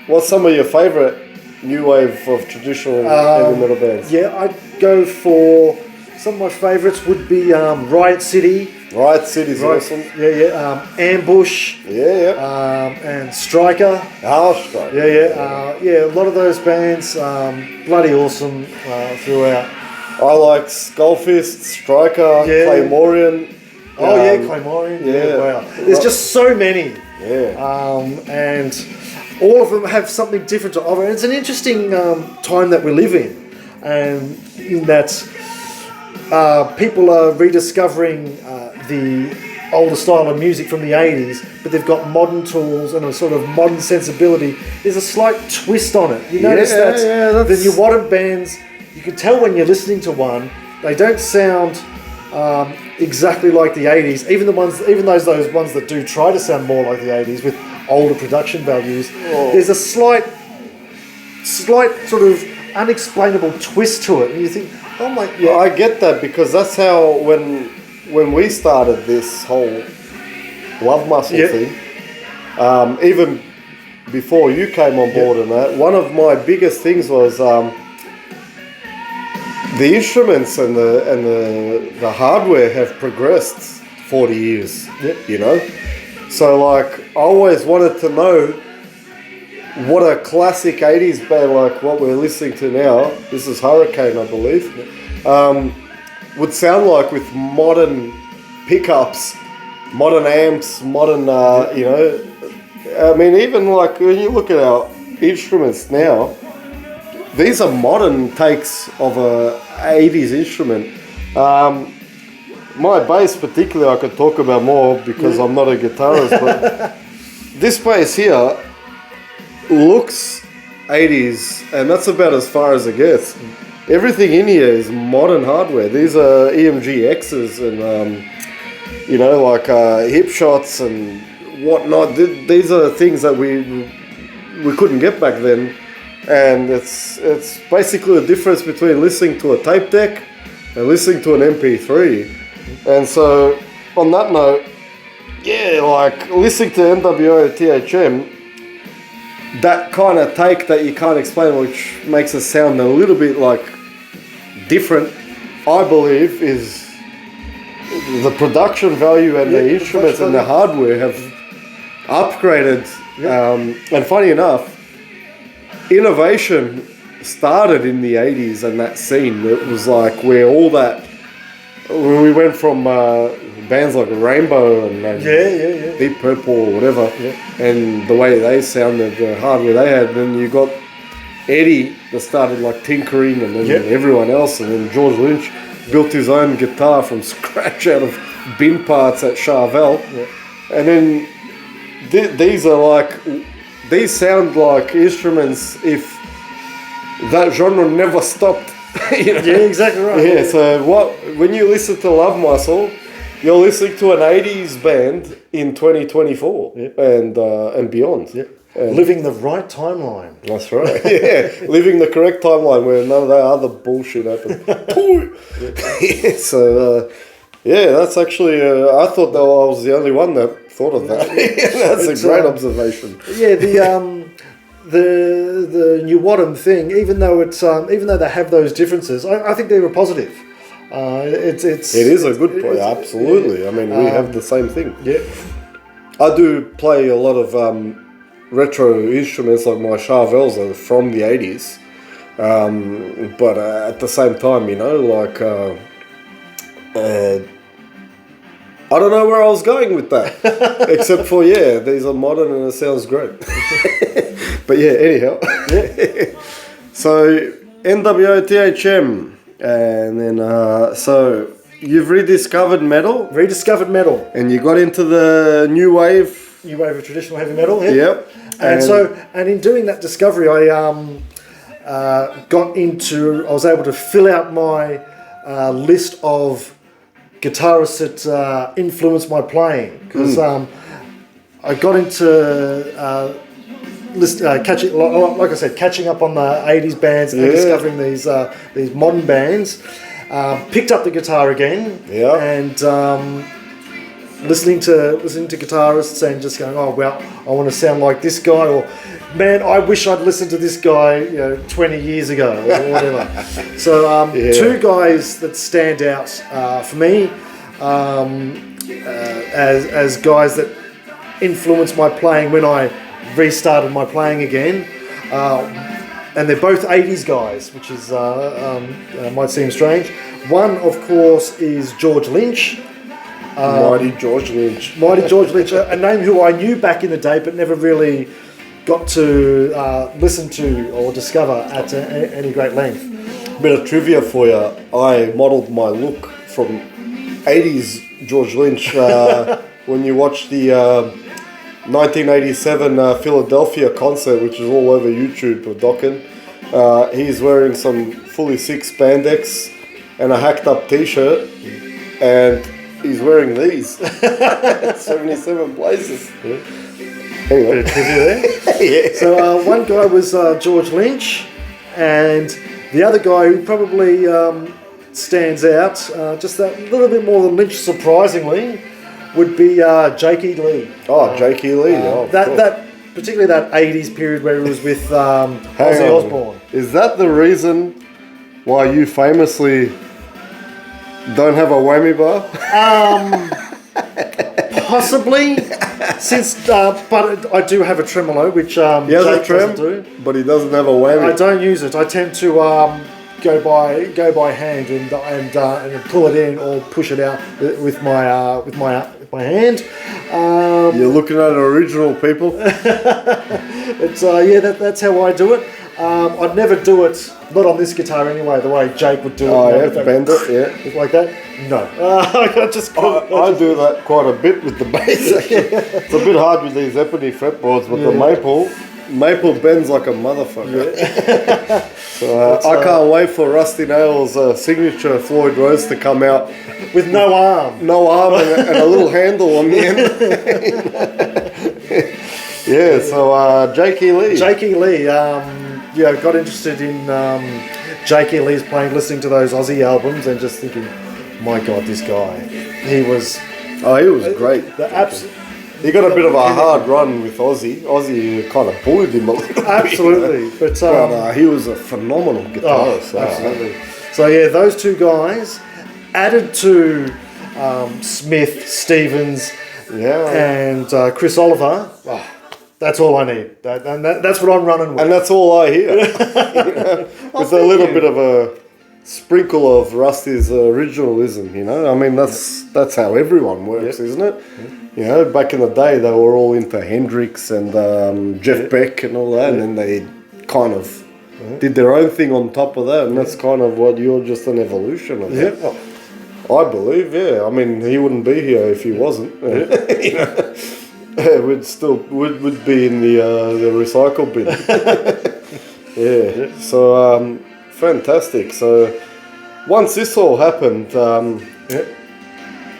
what's some of your favourite new wave of traditional heavy metal bands? I'd go for some of my favourites would be Riot City. Riot City's awesome. Yeah. Ambush. Yeah. And Striker. Strike. Yeah. A lot of those bands, bloody awesome throughout. I like Skullfist, Striker, Claymorian. Claymorian. Yeah. Wow. There's just so many. Yeah. And all of them have something different to offer. It's an interesting time that we live in, and in that people are rediscovering the older style of music from the 80s, but they've got modern tools and a sort of modern sensibility. There's a slight twist on it. You notice that the New Modern bands, you can tell when you're listening to one, they don't sound exactly like the 80s. Even those ones that do try to sound more like the 80s with older production values, there's a slight sort of unexplainable twist to it, and you think, oh my, yeah. I get that, because that's how when we started this whole Love Muscle thing, even before you came on board and that, one of my biggest things was the instruments and the hardware have progressed 40 years, you know? So like, I always wanted to know what a classic 80s band like what we're listening to now, this is Hurricane I believe, would sound like with modern pickups, modern amps, modern, you know, I mean, even like when you look at our instruments now, these are modern takes of a 80s instrument. My bass particularly I could talk about more because I'm not a guitarist, but this bass here looks 80s, and that's about as far as it gets. Everything in here is modern hardware. These are EMG X's and you know, like hip shots and whatnot. These are things that we couldn't get back then, and it's basically the difference between listening to a tape deck and listening to an MP3. And so on that note, yeah, like listening to NWO THM, that kind of take that you can't explain, which makes it sound a little bit like different, I believe, is the production value and the instruments and the hardware have upgraded. And funny enough, innovation started in the 80s, and that scene, it was like where all that, when we went from bands like Rainbow and Deep Purple or whatever, and the way they sounded, the hardware they had, then you got Eddie that started like tinkering, and then everyone else, and then George Lynch built his own guitar from scratch out of bin parts at Charvel, and then these are like, these sound like instruments if that genre never stopped. You know? Yeah, exactly right. Yeah, so when you listen to Love Muscle, you're listening to an 80s band in 2024 and beyond. Yeah. And living the right timeline. That's right. Yeah, living the correct timeline where none of that other bullshit happened. So, that's actually, I thought that I was the only one that thought of that. That's a great observation. Yeah, the New Wadham thing, even though they have those differences, I think they're a positive. It is a good point. Absolutely. Yeah. I mean, we have the same thing. Yeah. I do play a lot of retro instruments, like my Charvels are from the 80s. But at the same time, you know, like I don't know where I was going with that, except for these are modern and it sounds great. But anyhow. So NWO THM, and then so you've rediscovered metal. Rediscovered metal, and you got into the new wave of traditional heavy metal. Yeah. Yep. And in doing that discovery, I was able to fill out my list of guitarists that influenced my playing, because I got into catching up on the 80s bands and discovering these modern bands. Picked up the guitar again, and listening to guitarists and just going, oh well, I want to sound like this guy, or man, I wish I'd listened to this guy 20 years ago, or whatever. So two guys that stand out for me as guys that influenced my playing when I restarted my playing again. And they're both 80s guys, which is might seem strange. One, of course, is George Lynch. Mighty George Lynch. Mighty George Lynch, a name who I knew back in the day, but never really got to listen to or discover at any great length. Bit of trivia for you. I modelled my look from 80s George Lynch when you watch the 1987 Philadelphia concert, which is all over YouTube of Dokken. He's wearing some fully six spandex and a hacked up t-shirt, and he's wearing these 77 places. Yeah. Anyway, bit of trivia there. Yeah. So one guy was George Lynch, and the other guy who probably stands out just that little bit more than Lynch, surprisingly, would be Jakey Lee. Oh, Jakey Lee. That particularly that 80s period where he was with Ozzy Osbourne. Is that the reason why you famously don't have a whammy bar? Possibly, but I do have a tremolo, which He has Jake a trem, doesn't do. but he doesn't have a whammy. I don't use it. I tend to go by hand and pull it in or push it out with my hand. You're looking at original, people. It's that's how I do it. I'd never do it, not on this guitar anyway, the way Jake would do it. Oh, yeah, bend it, yeah. Like that? No. I do that quite a bit with the bass, actually. It's a bit hard with these ebony fretboards, but the maple bends like a motherfucker. Yeah. So I can't wait for Rusty Nails' signature Floyd Rose to come out. With no arm. No arm and a little handle on the end. Yeah, so Jakey Lee. Jakey Lee, got interested in Jakey Lee's playing, listening to those Aussie albums and just thinking, my God, this guy. He was great. He got a bit of a hard run with Ozzy. Ozzy kind of bullied him a little bit. Absolutely. But he was a phenomenal guitarist. Absolutely. So yeah, those two guys added to Smith, Stevens, and Chris Oliver. Oh, that's all I need. That's what I'm running with. And that's all I hear. With a little bit of a sprinkle of Rusty's originalism, I mean, that's how everyone works, isn't it? Yeah. Back in the day, they were all into Hendrix and Jeff Beck and all that, and then they kind of did their own thing on top of that, and that's kind of what you're just an evolution of that. I believe, I mean, he wouldn't be here if he wasn't. We'd be in the recycle bin. So fantastic. So once this all happened,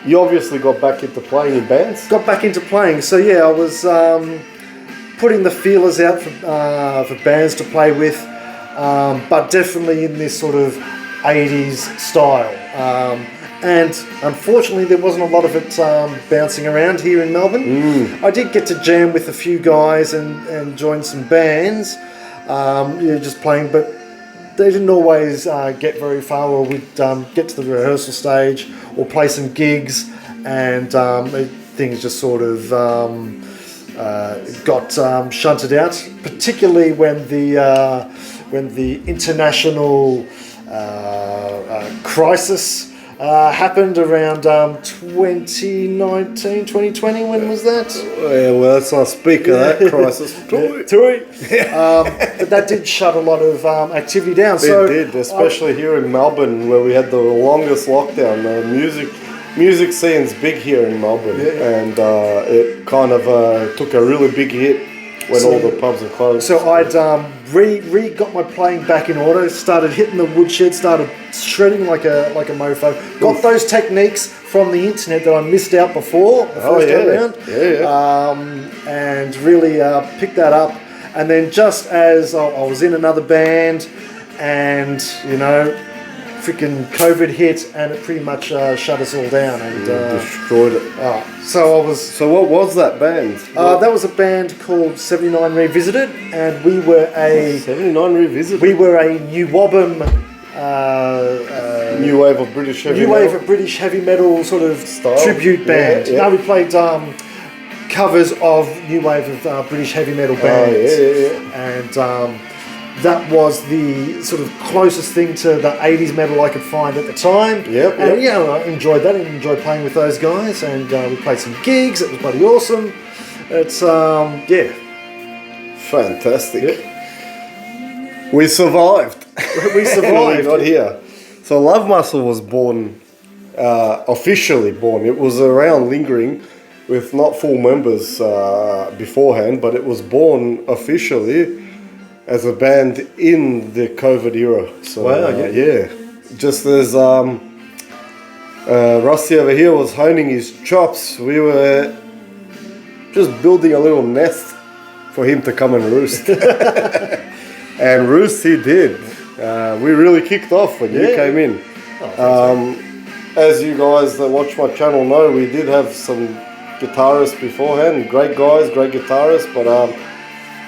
you obviously got back into playing in bands. Got back into playing. So I was putting the feelers out for bands to play with, but definitely in this sort of 80s style. And unfortunately, there wasn't a lot of it bouncing around here in Melbourne. I did get to jam with a few guys and join some bands, just playing, but they didn't always get very far, or we'd get to the rehearsal stage or play some gigs, and things just sort of got shunted out, particularly when the international crisis happened around 2019, 2020. When was that? Yeah, well, let's not speak of that crisis. But that did shut a lot of activity down. It did, especially here in Melbourne, where we had the longest lockdown. Music scene's big here in Melbourne, and it kind of took a really big hit when all the pubs are closed. So I'd got my playing back in order, started hitting the woodshed, started shredding like a mofo. Got those techniques from the internet that I missed out before the first time around. And really picked that up. And then just as I was in another band, and freaking COVID hit, and it pretty much shut us all down and destroyed it. So I was. So what was that band? That was a band called 79 Revisited, and we were a 79 Revisited. We were a New Wobham. New wave of British heavy New metal. wave of British heavy metal sort of Style. tribute band. Yeah. No, we played covers of new wave of British heavy metal bands. And that was the sort of closest thing to the 80s metal I could find at the time. And yeah, I enjoyed that and enjoyed playing with those guys. And we played some gigs. It was bloody awesome. It's fantastic. We survived. We survived. We got here. So Love Muscle was born, officially born. It was around lingering with not full members beforehand, but it was born officially as a band in the COVID era. So just as Rusty over here was honing his chops, we were just building a little nest for him to come and roost. And roost he did. We really kicked off when you came in. As you guys that watch my channel know, we did have some guitarists beforehand, great guys, great guitarists, but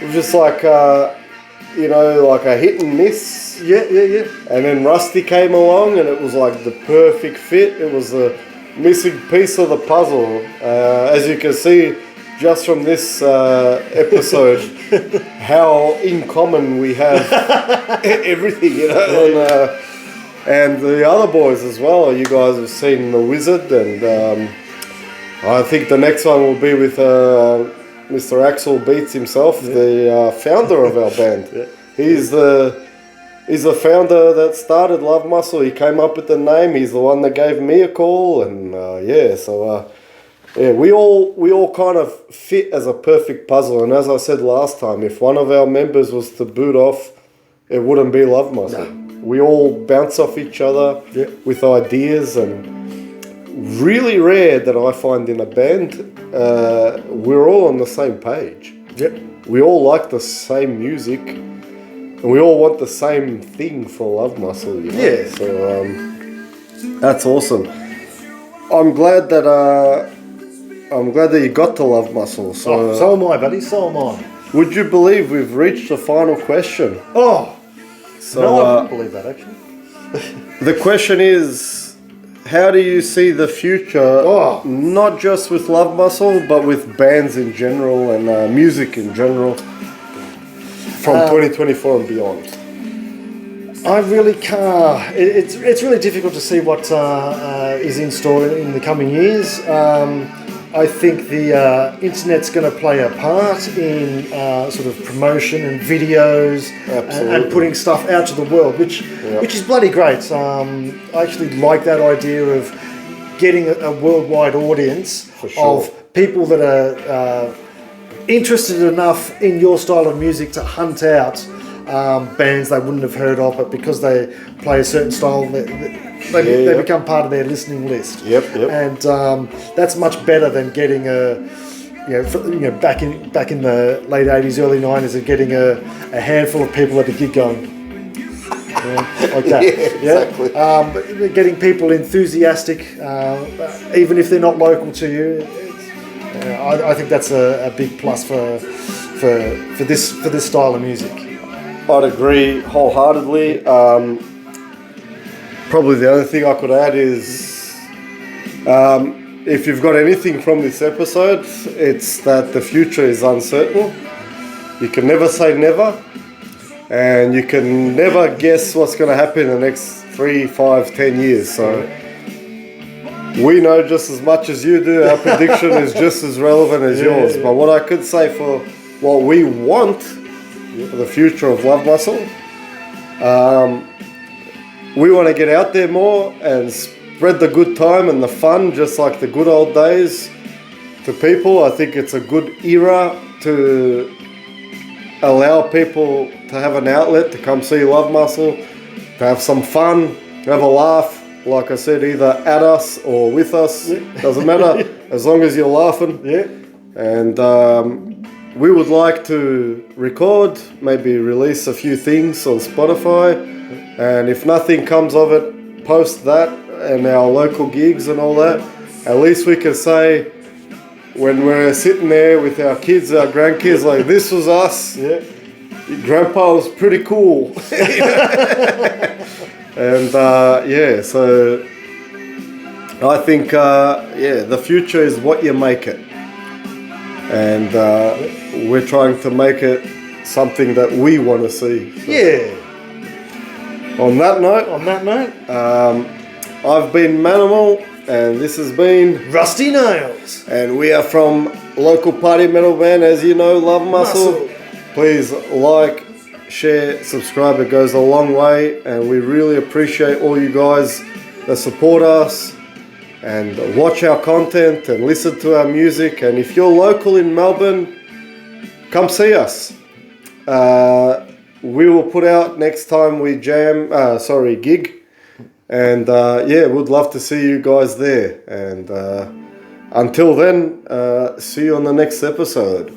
it was just like like a hit and miss. And then Rusty came along, and it was like the perfect fit. It was the missing piece of the puzzle. As you can see, just from this episode, how in common we have everything, and the other boys as well. You guys have seen The Wizard, and I think the next one will be with Mr. Axel Beats himself, the founder of our band. He's the founder that started Love Muscle. He came up with the name. He's the one that gave me a call, and we all kind of fit as a perfect puzzle. And as I said last time, if one of our members was to boot off, it wouldn't be Love Muscle. No. We all bounce off each other with ideas, and really rare that I find in a band, we're all on the same page. We all like the same music, and we all want the same thing for Love Muscle. So that's awesome. I'm glad that you got to Love Muscle. So am I, buddy. So am I. Would you believe we've reached the final question? So no, I wouldn't believe that actually. The question is, how do you see the future? Not just with Love Muscle, but with bands in general and music in general, from 2024 and beyond. I really can't. It's really difficult to see what is in store in the coming years. I think the internet's going to play a part in sort of promotion and videos and putting stuff out to the world, which is bloody great. I actually like that idea of getting a worldwide audience of people that are interested enough in your style of music to hunt out bands they wouldn't have heard of, but because they play a certain style, they become part of their listening list. And that's much better than getting back in the late 80s, early 90s, and getting a handful of people at a gig going like that. Exactly. But getting people enthusiastic, even if they're not local to you, I think that's a big plus for this style of music. I'd agree wholeheartedly. Probably the only thing I could add is, if you've got anything from this episode, it's that the future is uncertain. You can never say never, and you can never guess what's going to happen in the next 3, 5, 10 years. So we know just as much as you do. Our prediction is just as relevant as yours. But what I could say for what we want for the future of Love Muscle, we want to get out there more and spread the good time and the fun, just like the good old days, to people. I think it's a good era to allow people to have an outlet to come see Love Muscle, to have some fun, have a laugh. Like I said, either at us or with us, doesn't matter, as long as you're laughing. And we would like to record, maybe release a few things on Spotify, and if nothing comes of it, post that and our local gigs and all that, at least we can say when we're sitting there with our kids, our grandkids, like, this was us. Yeah. Your grandpa was pretty cool. And yeah, so I think the future is what you make it, and we're trying to make it something that we want to see. So. Yeah. On that note, I've been Manimal, and this has been Rusty Nails. and we are from local party metal band, as you know, Love Muscle. Please like, share, subscribe, it goes a long way, and we really appreciate all you guys that support us and watch our content and listen to our music. And if you're local in Melbourne, come see us. We will put out next time we gig, and yeah, we'd love to see you guys there. And until then, see you on the next episode.